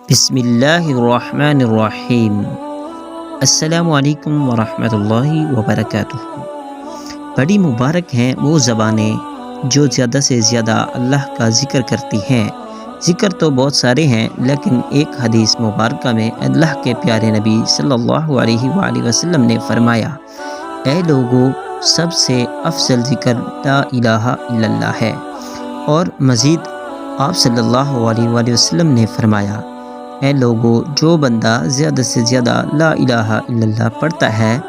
बिस्मिल्लाहिर्रहमानिर्रहीम। अस्सलामु अलैकुम वरहमतुल्लाहि वबरकातुहू। बड़ी मुबारक हैं वो ज़बानें जो ज़्यादा से ज़्यादा अल्लाह का ज़िक्र करती हैं। ज़िक्र तो बहुत सारे हैं, लेकिन एक हदीस मुबारक में अल्लाह के प्यारे नबी सल्लल्लाहु अलैहि वसल्लम ने फरमाया, ऐ लोगों, सबसे अफजल ज़िक्र ला इलाहा इल्लल्लाह है। और मज़ीद आप सल्लल्लाहु अलैहि वसल्लम ने फरमाया, ऐ लोगों, जो बंदा ज़्यादा से ज़्यादा ला इलाहा इल्लल्लाह पढ़ता है,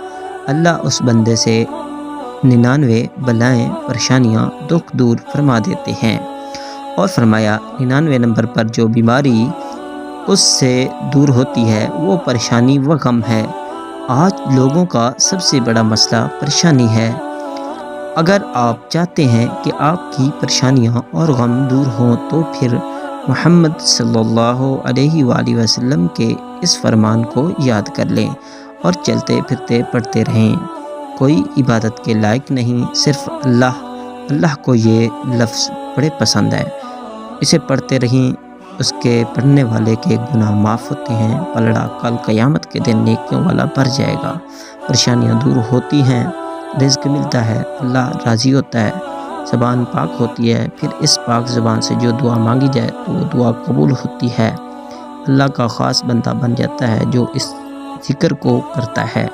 अल्लाह उस बंदे से 99 बलाएँ परेशानियाँ दुख दूर फरमा देते हैं। और फरमाया 99 नंबर पर जो बीमारी उससे दूर होती है वो परेशानी व गम है। आज लोगों का सबसे बड़ा मसला परेशानी है। अगर आप चाहते हैं कि आपकी परेशानियाँ और गम दूर हों तो फिर मोहम्मद सल्लल्लाहु अलैहि वसल्लम के इस फरमान को याद कर लें और चलते फिरते पढ़ते रहें। कोई इबादत के लायक नहीं, सिर्फ अल्लाह को ये लफ्ज़ बड़े पसंद है। इसे पढ़ते रहें, उसके पढ़ने वाले के गुनाह माफ़ होते हैं। पलड़ा कल क़यामत के दिन नेकियों वाला भर जाएगा। परेशानियाँ दूर होती हैं, रिज़्क़ मिलता है, अल्लाह राज़ी होता है, ज़बान पाक होती है। फिर इस पाक ज़बान से जो दुआ मांगी जाए तो वो दुआ कबूल होती है। अल्लाह का ख़ास बंदा बन जाता है जो इस ज़िक्र को करता है,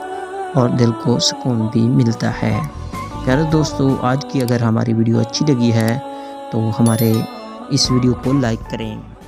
और दिल को सुकून भी मिलता है। प्यारे दोस्तों, आज की अगर हमारी वीडियो अच्छी लगी है तो हमारे इस वीडियो को लाइक करें।